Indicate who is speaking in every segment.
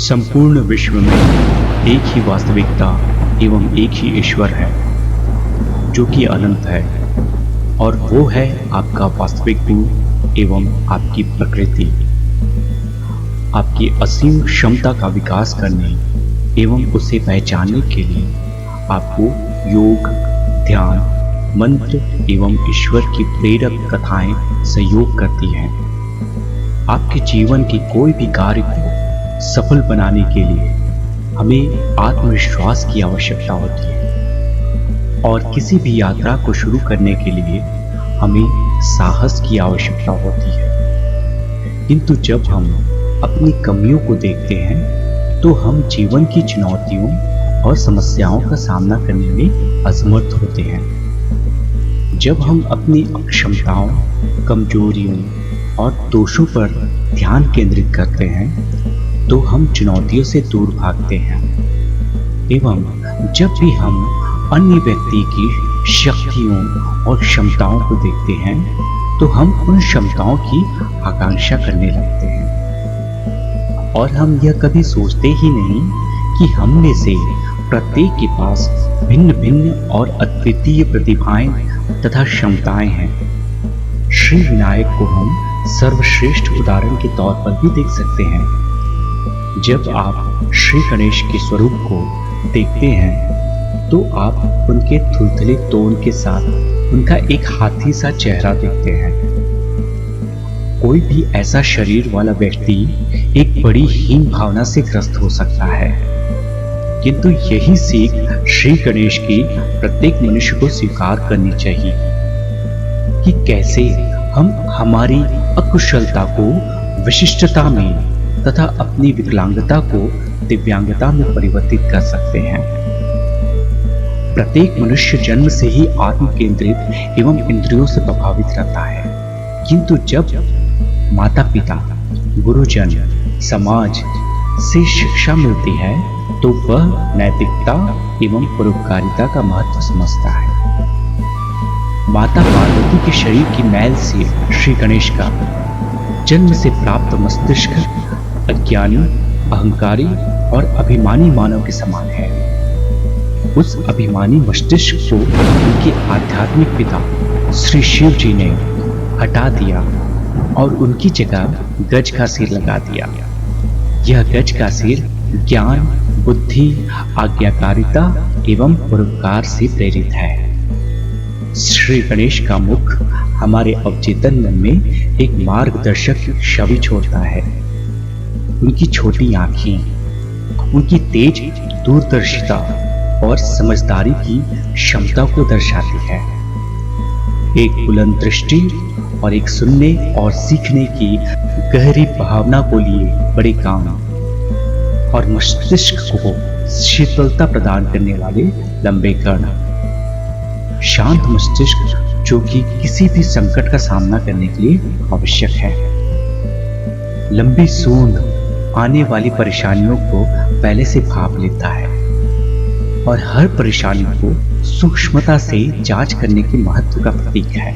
Speaker 1: संपूर्ण विश्व में एक ही वास्तविकता एवं एक ही ईश्वर है जो कि अनंत है, और वो है आपका वास्तविक गुण एवं आपकी प्रकृति। आपकी असीम क्षमता का विकास करने एवं उसे पहचानने के लिए आपको योग, ध्यान, मंत्र एवं ईश्वर की प्रेरक कथाएं सहयोग करती हैं। आपके जीवन की कोई भी कार्य को सफल बनाने के लिए हमें आत्मविश्वास की आवश्यकता होती है, और किसी भी यात्रा को शुरू करने के लिए हमें साहस की आवश्यकता होती है। किंतु जब हम अपनी कमियों को देखते हैं तो हम जीवन की चुनौतियों और समस्याओं का सामना करने में असमर्थ होते हैं। जब हम अपनी अक्षमताओं, कमजोरियों और दोषों पर ध्यान केंद्रित करते हैं तो हम चुनौतियों से दूर भागते हैं, एवं जब भी हम अन्य व्यक्ति की शक्तियों और क्षमताओं को देखते हैं तो हम उन क्षमताओं की आकांक्षा करने लगते हैं, और हम यह कभी सोचते ही नहीं कि हम में से प्रत्येक के पास भिन्न भिन्न और अद्वितीय प्रतिभाएं तथा क्षमताएं हैं। श्री विनायक को हम सर्वश्रेष्ठ उदाहरण के तौर पर भी देख सकते हैं। जब आप श्री गणेश के स्वरूप को देखते हैं तो आप उनके थुलथुले तोन के साथ उनका एक हाथी सा चेहरा देखते हैं। कोई भी ऐसा शरीर वाला व्यक्ति एक बड़ी हीन भावना से ग्रस्त हो सकता है, किंतु यही सीख श्री गणेश की प्रत्येक मनुष्य को स्वीकार करनी चाहिए कि कैसे हम हमारी अकुशलता को विशिष्टता में तथा अपनी विकलांगता को दिव्यांगता में परिवर्तित कर सकते हैं। प्रत्येक मनुष्य जन्म से ही आत्म केंद्रित एवं इंद्रियों से प्रभावित रहता है, किंतु जब माता पिता, गुरुजन, समाज से शिक्षा मिलती है तो वह नैतिकता एवं परोपकारिता का महत्व समझता है। माता पार्वती के शरीर की मैल से श्री गणेश का जन्म से प्राप्त मस्तिष्क अज्ञानी, अहंकारी और अभिमानी मानव के समान है। उस अभिमानी मस्तिष्क को उनके आध्यात्मिक पिता श्री शिव जी ने हटा दिया और उनकी जगह गज का सिर लगा दिया। यह गज का सिर ज्ञान, बुद्धि, आज्ञाकारिता एवं परोपकार से प्रेरित है। श्री गणेश का मुख हमारे अवचेतन मन में एक मार्गदर्शक छवि छोड़ता है। उनकी छोटी आंखें उनकी तेज दूरदर्शिता और समझदारी की क्षमता को दर्शाती है। एक बुलंद दृष्टि और एक सुनने और सीखने की गहरी भावना को लिए बड़े कान और मस्तिष्क को शीतलता प्रदान करने वाले लंबे कर्ण, शांत मस्तिष्क जो कि किसी भी संकट का सामना करने के लिए आवश्यक है। लंबी सूंद आने वाली परेशानियों को पहले से भाप लेता है और हर परेशानी को सूक्ष्मता से जांच करने के महत्व का प्रतीक है।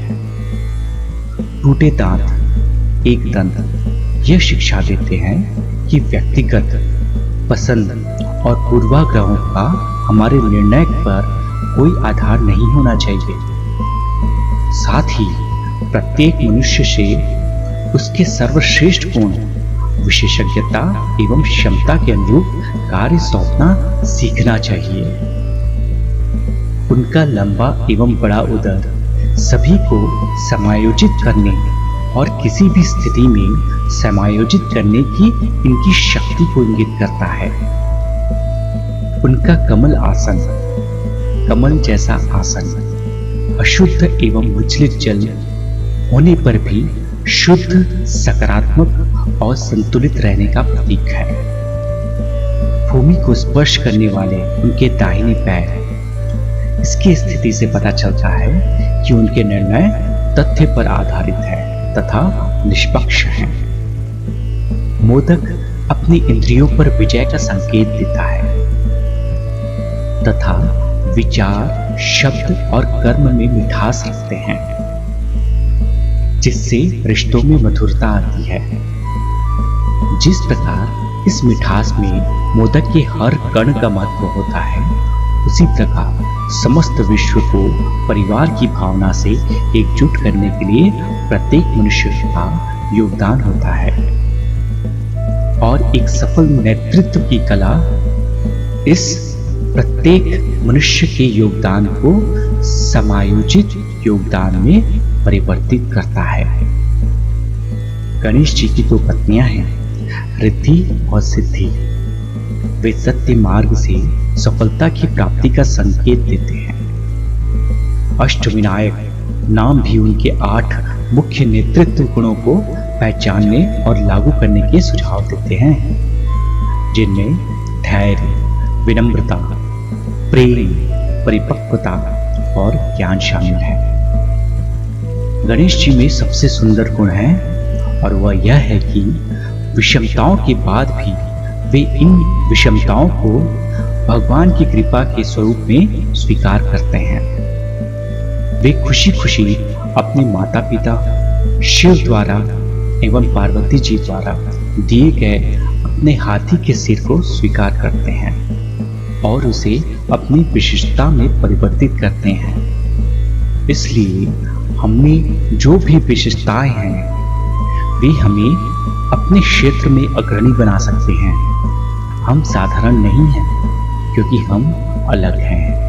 Speaker 1: टूटे दांत, एक दंत यह शिक्षा देते हैं कि व्यक्तिगत पसंद और पूर्वाग्रहों का हमारे निर्णय पर कोई आधार नहीं होना चाहिए। साथ ही प्रत्येक मनुष्य से उसके सर्वश्रेष्ठ गुण, विशेषज्ञता एवं क्षमता के अनुरूप कार्य सौंपना सीखना चाहिए। उनका लंबा एवं बड़ा उदर सभी को समायोजित करने और किसी भी स्थिति में समायोजित करने की इनकी शक्ति को इंगित करता है। उनका कमल आसन, कमल जैसा आसन अशुद्ध एवं विचलित जल होने पर भी शुद्ध, सकारात्मक और संतुलित रहने का प्रतीक है। भूमि को स्पर्श करने वाले उनके दाहिने पैर, इसकी स्थिति से पता चलता है कि उनके निर्णय तथ्य पर आधारित है तथा निष्पक्ष हैं। मोदक अपनी इंद्रियों पर विजय का संकेत देता है तथा विचार, शब्द और कर्म में मिठास रखते हैं, जिससे रिश्तों में मधुरता आती है। जिस प्रकार इस मिठास में मोदक के हर कण का महत्व होता है, उसी प्रकार समस्त विश्व को परिवार की भावना से एकजुट करने के लिए प्रत्येक मनुष्य का योगदान होता है। और एक सफल नेतृत्व की कला इस प्रत्येक मनुष्य के योगदान को समायोजित योगदान में परिवर्तित करता है। गणेश जी की दो पत्नियां हैं, रिद्धि और सिद्धि। वे सत्य मार्ग से सफलता की प्राप्ति का संकेत देते हैं। अष्टविनायक नाम भी उनके 8 मुख्य नेतृत्व गुणों को पहचानने और लागू करने के सुझाव देते हैं, जिनमें धैर्य, विनम्रता, प्रेम, परिपक्वता और ज्ञान शामिल है। गणेश जी में सबसे सुंदर गुण है और वह यह है कि विषमताओं के बाद भी वे इन विषमताओं को भगवान की कृपा के स्वरूप में स्वीकार करते हैं। वे खुशी खुशी अपने माता पिता शिव द्वारा एवं पार्वती जी द्वारा दिए गए अपने हाथी के सिर को स्वीकार करते हैं और उसे अपनी विशिष्टता में परिवर्तित करते हैं। इसलिए हमें जो भी विशेषताएं हैं वे हमें अपने क्षेत्र में अग्रणी बना सकते हैं। हम साधारण नहीं हैं क्योंकि हम अलग हैं।